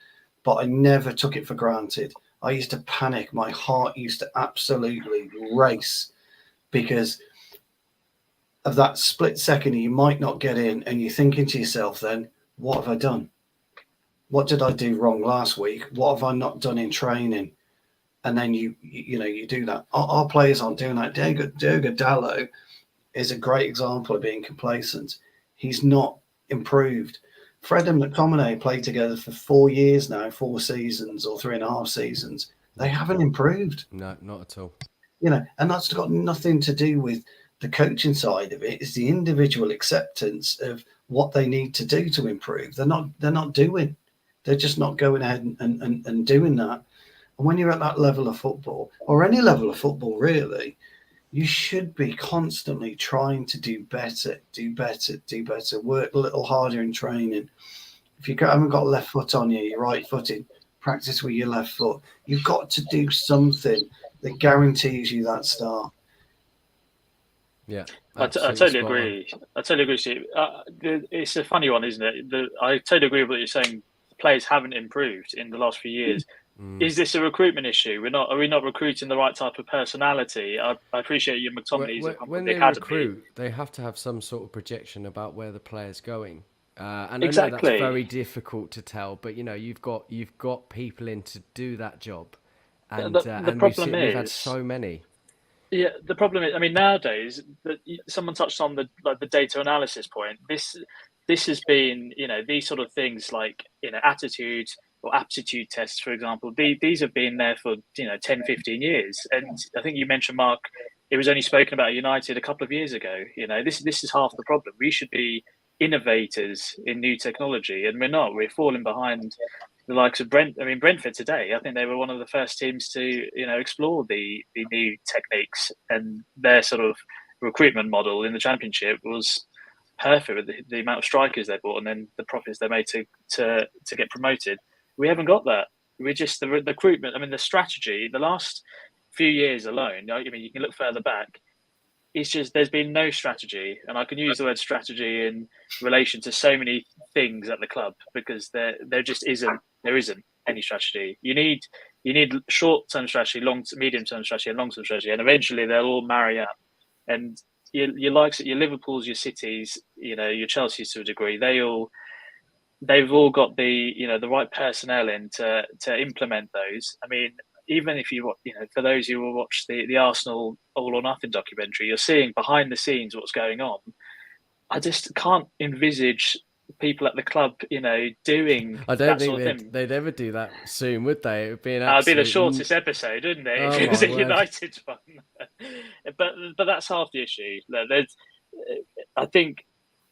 But I never took it for granted. I used to panic. My heart used to absolutely race, because of that split second you might not get in, and you're thinking to yourself, then, what have I done? What did I do wrong last week? What have I not done in training? And then you do that. Our players aren't doing that. Diogo Dalot is a great example of being complacent. He's not improved. Fred and McTominay played together for 4 years now, 4 seasons or 3.5 seasons. They haven't improved. No, not at all. And that's got nothing to do with the coaching side of it. It's the individual acceptance of what they need to do to improve. They're not doing. They're just not going ahead and doing that. And when you're at that level of football, or any level of football really, you should be constantly trying to do better, work a little harder in training. If you haven't got left foot on you, you're right-footed, practice with your left foot. You've got to do something that guarantees you that start. Yeah, I totally agree. I totally agree, Steve. It's a funny one, isn't it? I totally agree with what you're saying. Players haven't improved in the last few years. Is this a recruitment issue? Are we not recruiting the right type of personality? I appreciate you, McTominay's when the they academy. recruit, they have to have some sort of projection about where the player's going. And Exactly. I know that's very difficult to tell, but you've got people in to do that job, and the problem we've had is so many. Yeah, the problem is, I mean, nowadays, someone touched on the data analysis point. This has been, these sort of things like, attitude or aptitude tests, for example, these have been there for, 10, 15 years. And I think you mentioned, Mark, it was only spoken about at United a couple of years ago. This is half the problem. We should be innovators in new technology, and we're not. We're falling behind the likes of Brentford today. I think they were one of the first teams to, explore the new techniques, and their sort of recruitment model in the Championship was perfect with the amount of strikers they bought and then the profits they made to get promoted. We haven't got that. We're just the recruitment. I mean, the strategy, the last few years alone, I mean, you can look further back. It's just there's been no strategy, and I can use the word strategy in relation to so many things at the club, because there just isn't any strategy. You need short-term strategy, medium-term strategy, and long-term strategy, and eventually they'll all marry up. And your likes, your Liverpools, your Cities, your Chelseas to a degree, they've all got the right personnel in to implement those. I mean, even if for those who will watch the Arsenal All or Nothing documentary, you're seeing behind the scenes what's going on. I just can't envisage people at the club, doing I don't that think sort of thing. they'd ever do that soon, would they? It would be an It'd be the absolute... shortest episode, wouldn't it? If it was a United one. But that's half the issue. I think.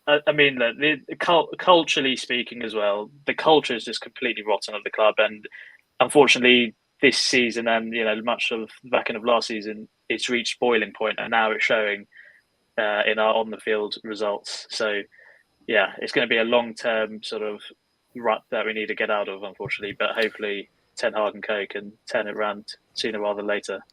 I mean, culturally speaking as well, the culture is just completely rotten at the club, and unfortunately, this season and much of the back end of last season, it's reached boiling point, and now it's showing in our on the field results. So, yeah, it's going to be a long term sort of rut that we need to get out of, unfortunately. But hopefully, Ten Hag and Co can turn it around sooner rather than later.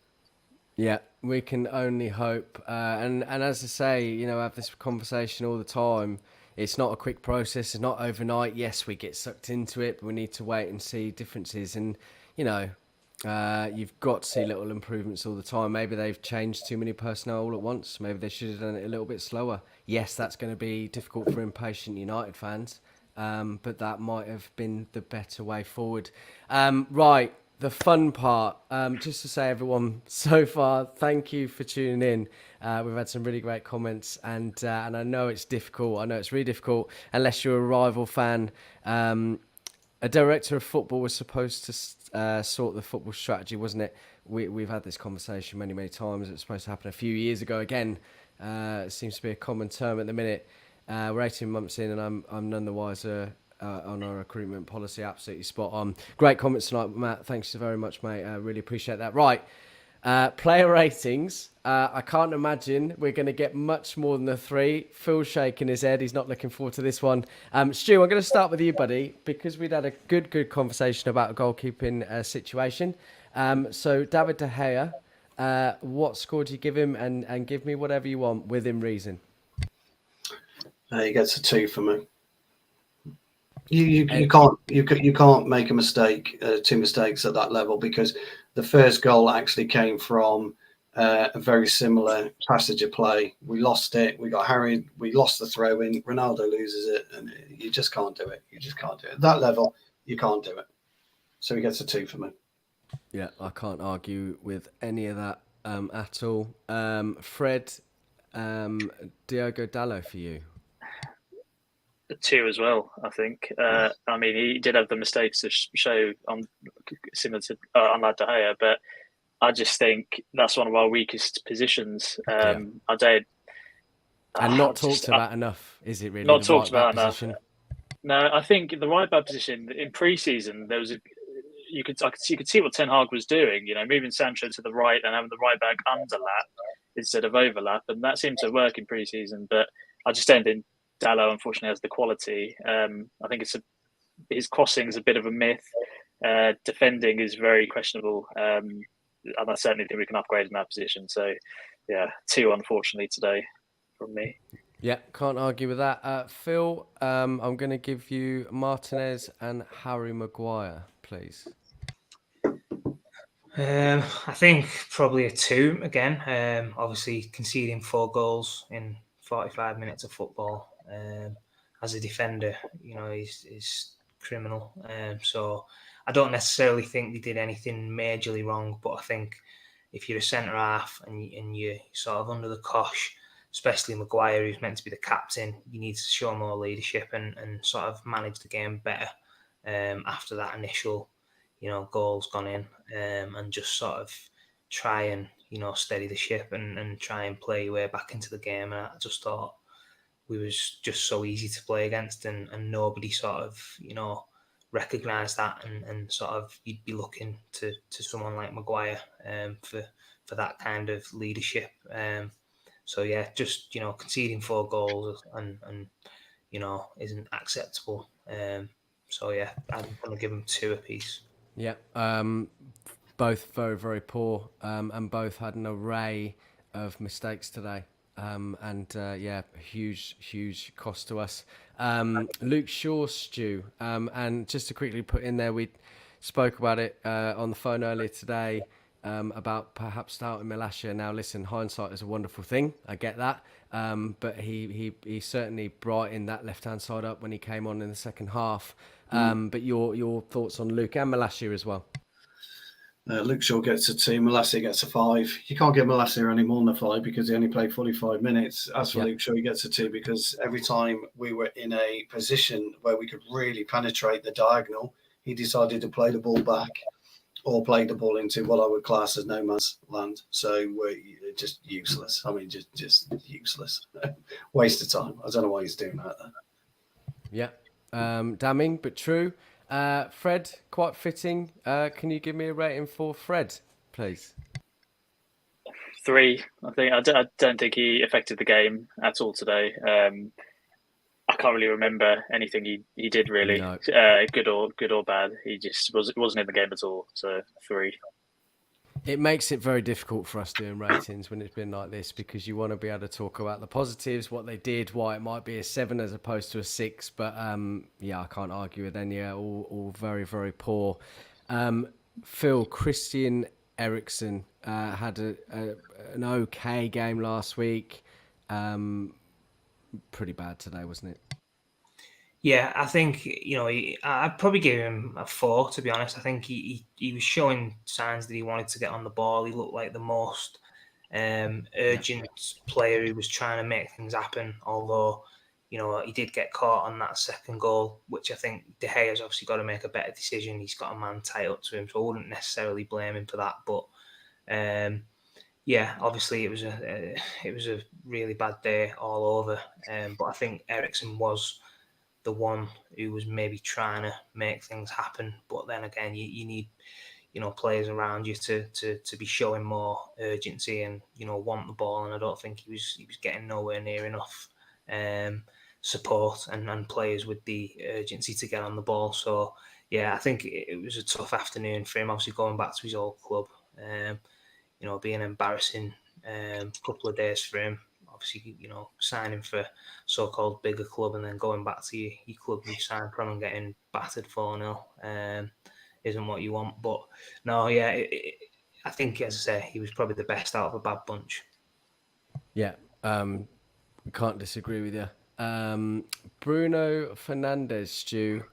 Yeah, we can only hope. And as I say, I have this conversation all the time. It's not a quick process. It's not overnight. Yes, we get sucked into it, but we need to wait and see differences. And, you've got to see little improvements all the time. Maybe they've changed too many personnel all at once. Maybe they should have done it a little bit slower. Yes, that's going to be difficult for impatient United fans, but that might have been the better way forward. Right. The fun part, just to say, everyone, so far, thank you for tuning in. We've had some really great comments, and I know it's difficult. I know it's really difficult unless you're a rival fan. A director of football was supposed to sort the football strategy, wasn't it? We've had this conversation many, many times. It was supposed to happen a few years ago. Again, it seems to be a common term at the minute. We're 18 months in, and I'm none the wiser on our recruitment policy. Absolutely spot on. Great comments tonight, Matt. Thanks very much, mate. I really appreciate that. Right, player ratings. I can't imagine we're going to get much more than a 3. Phil's shaking his head. He's not looking forward to this one. Stu, I'm going to start with you, buddy, because we'd had a good conversation about a goalkeeping situation. So David De Gea, what score do you give him? And give me whatever you want within reason. He gets a 2 for me. You can't make a mistake, 2 mistakes at that level, because the first goal actually came from a very similar passage of play. We lost it. We got harried. We lost the throw in. Ronaldo loses it, and you just can't do it. You just can't do it. At that level, you can't do it. So he gets a 2 for me. Yeah, I can't argue with any of that at all. Fred, Diogo Dallo for you. A 2 as well, I think. I mean, he did have the mistakes to show on similar to unlike De Gea, but I just think that's one of our weakest positions. And not talked about enough, is it really? Not the talked right about enough. Position? No, I think the right back position in pre-season there was you could see what Ten Hag was doing. You know, moving Sancho to the right and having the right back underlap instead of overlap, and that seemed to work in pre-season. But I just don't think Dallo, unfortunately, has the quality. I think his crossing is a bit of a myth. Defending is very questionable, and I certainly think we can upgrade in that position. So, yeah, 2 unfortunately today from me. Yeah, can't argue with that. Phil, I'm going to give you Martinez and Harry Maguire, please. I think probably a 2 again. Obviously, conceding 4 goals in 45 minutes of football as a defender, is criminal. So I don't necessarily think they did anything majorly wrong, but I think if you're a centre half and you're sort of under the cosh, especially Maguire, who's meant to be the captain, you need to show more leadership and sort of manage the game better after that initial goals gone in, and just sort of try and steady the ship and try and play your way back into the game. And I just thought we was just so easy to play against, and nobody sort of recognised that, and sort of you'd be looking to someone like Maguire for that kind of leadership. So yeah, just conceding 4 goals and isn't acceptable. So yeah, I'm going to give them 2 apiece. Yeah, both very, very poor, and both had an array of mistakes today. Huge cost to us. Luke Shaw, Stu, and just to quickly put in there, we spoke about it on the phone earlier today about perhaps starting Malacia. Now, listen, hindsight is a wonderful thing. I get that, but he certainly brightened that left-hand side up when he came on in the second half. But your thoughts on Luke and Malacia as well? Luke Shaw gets a 2, Malacia gets a 5. You can't give Malacia any more than a 5 because he only played 45 minutes. As for Luke Shaw, he gets a 2 because every time we were in a position where we could really penetrate the diagonal, he decided to play the ball back or play the ball into what I would class as no man's land. So we're just useless. I mean, just useless. Waste of time. I don't know why he's doing that. Yeah. Damning, but true. Fred, quite fitting. Can you give me a rating for Fred, please? 3. I don't think he affected the game at all today. I can't really remember anything he did really, No. good or bad. He just wasn't in the game at all. So 3. It makes it very difficult for us doing ratings when it's been like this, because you want to be able to talk about the positives, what they did, why it might be a 7 as opposed to a 6. But I can't argue with any. All very, very poor. Phil, Christian Eriksen had an okay game last week. Pretty bad today, wasn't it? Yeah, I think I'd probably give him a 4. To be honest, I think he was showing signs that he wanted to get on the ball. He looked like the most urgent player who was trying to make things happen. Although he did get caught on that second goal, which I think De Gea's obviously got to make a better decision. He's got a man tight up to him, so I wouldn't necessarily blame him for that. But obviously it was a really bad day all over. But I think Eriksen was the one who was maybe trying to make things happen. But then again, you need players around you to be showing more urgency and want the ball. And I don't think he was getting nowhere near enough support and players with the urgency to get on the ball. So yeah, I think it was a tough afternoon for him. Obviously going back to his old club, being an embarrassing couple of days for him. Obviously, signing for so-called bigger club and then going back to your club you signed from and getting battered 4-0 isn't what you want. But no, yeah, I think, as I say, he was probably the best out of a bad bunch. Yeah, can't disagree with you. Bruno Fernandes, Stu.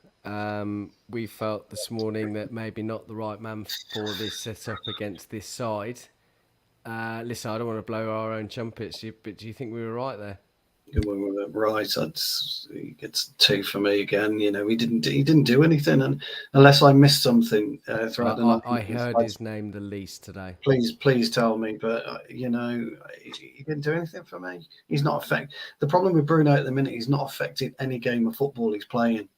We felt this morning that maybe not the right man for this setup against this side. Listen, I don't want to blow our own trumpets, but do you think we were right there? Right, he gets 2 for me again. You know, he didn't do anything, and unless I missed something throughout the night. I heard his name the least today. Please tell me, but you know, he didn't do anything for me. He's not affected. The problem with Bruno at the minute, he's not affected any game of football he's playing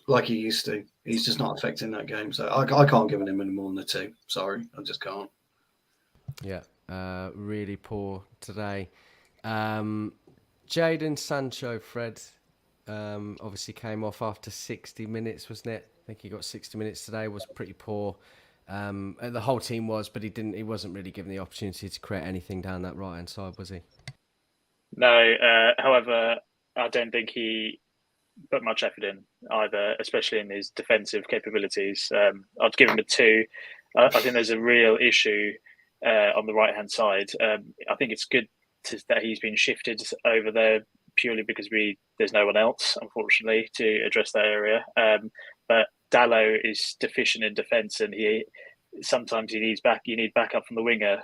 like he used to. He's just not affecting that game, so I can't give him any more than a 2. Sorry, I just can't. Yeah, really poor today. Jadon Sancho, Fred, obviously came off after 60 minutes, wasn't it? I think he got 60 minutes today. Was pretty poor. The whole team was, but he wasn't really given the opportunity to create anything down that right hand side, was he? No. However, I don't think he put much effort in either, especially in his defensive capabilities. I'd give him a 2. I think there's a real issue on the right hand side. I think it's good that he's been shifted over there purely because there's no one else, unfortunately, to address that area. But Dalot is deficient in defence, and sometimes you need backup from the winger,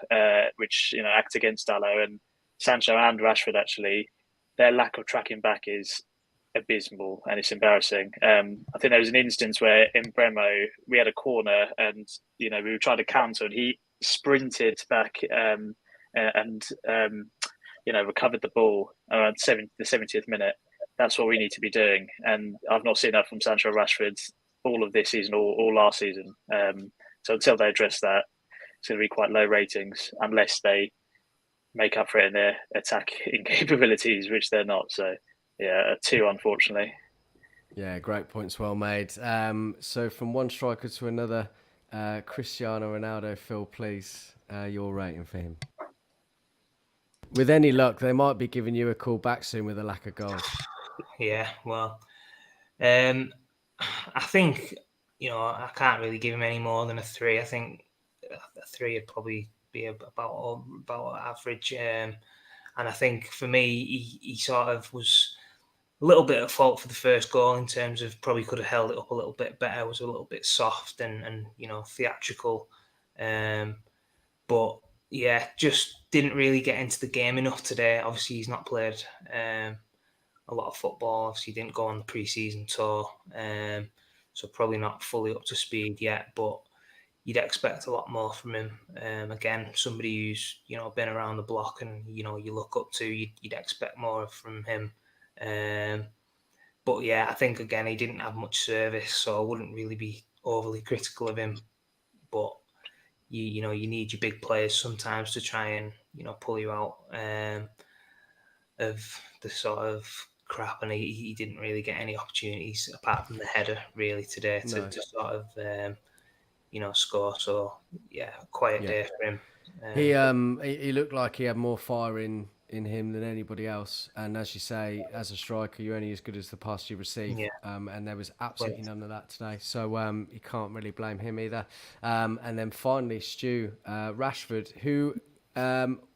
which acts against Dalot. And Sancho and Rashford, actually, their lack of tracking back is abysmal, and it's embarrassing. I think there was an instance where in Bremo we had a corner, and we were trying to counter, and he sprinted back and recovered the ball around the 70th minute. That's what we need to be doing, and I've not seen that from Sancho Rashford all of this season, all last season. So until they address that, it's going to be quite low ratings unless they make up for it in their attacking capabilities, which they're not. So yeah, a 2, unfortunately. Yeah, great points, well made. So from one striker to another, Cristiano Ronaldo, Phil, please, your rating for him. With any luck, they might be giving you a call back soon with a lack of goals. Yeah, well, I think, I can't really give him any more than a 3. I think a 3 would probably be about average. And I think for me, he sort of was a little bit at fault for the first goal in terms of probably could have held it up a little bit better, was a little bit soft and theatrical. But yeah, just didn't really get into the game enough today. Obviously, he's not played a lot of football. Obviously, he didn't go on the pre-season tour, so probably not fully up to speed yet. But you'd expect a lot more from him. Again, somebody who's been around the block and you look up to. You'd expect more from him. But yeah, I think again he didn't have much service, so I wouldn't really be overly critical of him. But you need your big players sometimes to try and pull you out of the sort of crap, and he didn't really get any opportunities apart from the header really today to sort of score. So yeah, quiet day for him. He looked like he had more fire in him than anybody else, and as you say, as a striker, you're only as good as the pass you receive. And there was absolutely none of that today, so you can't really blame him either. And then finally, Stu, Rashford, who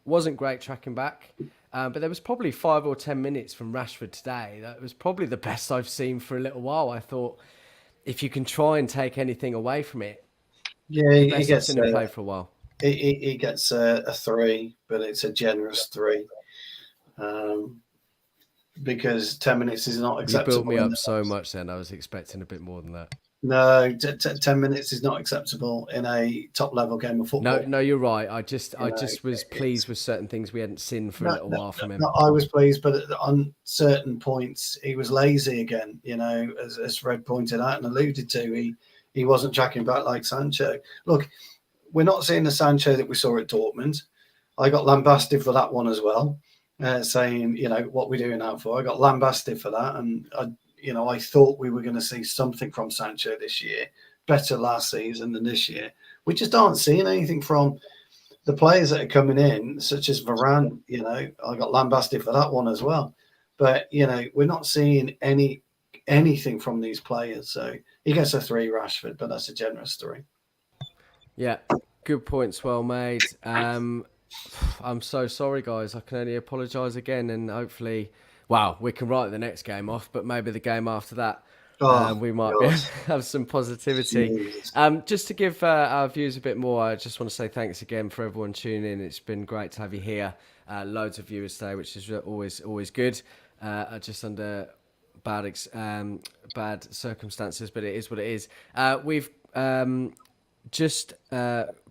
wasn't great tracking back, but there was probably 5 or 10 minutes from Rashford today that was probably the best I've seen for a little while. I thought if you can try and take anything away from it, he best I've seen him play for a while. He gets a 3, but it's a generous 3. Because 10 minutes is not acceptable. You built me up so much then, I was expecting a bit more than that. No, 10 minutes is not acceptable in a top-level game of football. No, you're right. I just was pleased with certain things we hadn't seen for a little while from him. I was pleased, but on certain points, he was lazy again. As Fred pointed out and alluded to, he wasn't tracking back like Sancho. Look, we're not seeing the Sancho that we saw at Dortmund. I got lambasted for that one as well, saying, what we're doing that for. I got lambasted for that, and I thought we were going to see something from Sancho this year, better last season than this year. We just aren't seeing anything from the players that are coming in, such as Varane. I got lambasted for that one as well. But, we're not seeing anything from these players. So he gets a 3, Rashford, but that's a generous 3. Yeah. Good points, well made. I'm so sorry, guys. I can only apologise again, and hopefully, well, we can write the next game off, but maybe the game after that, we might be able to have some positivity. Just to give our viewers a bit more, I just want to say thanks again for everyone tuning in. It's been great to have you here. Loads of viewers today, which is always good. Just under bad circumstances, but it is what it is. We've just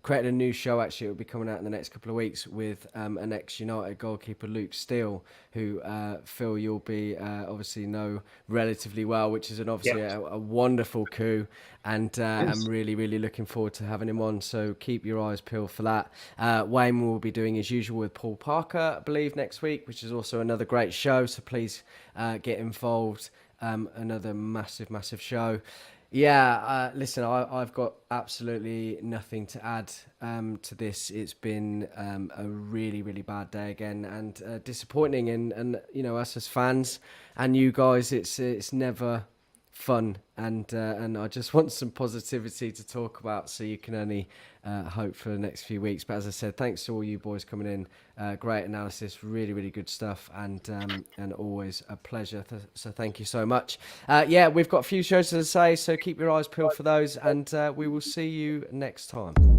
created a new show. Actually, it'll be coming out in the next couple of weeks with an ex-United goalkeeper, Luke Steele, who Phil, you'll be obviously know relatively well, which is obviously a wonderful coup, and I'm really looking forward to having him on. So keep your eyes peeled for that. Wayne will be doing his usual with Paul Parker, I believe, next week, which is also another great show. So please get involved. Another massive show. Yeah, listen, I've got absolutely nothing to add to this. It's been a really bad day again, and disappointing. And you know, us as fans and you guys, it's never fun. And I just want some positivity to talk about, so you can only hope for the next few weeks. But as I said, thanks to all you boys coming in. Great analysis, really good stuff, and always a pleasure. So thank you so much. Yeah, we've got a few shows to say, so keep your eyes peeled for those, and we will see you next time.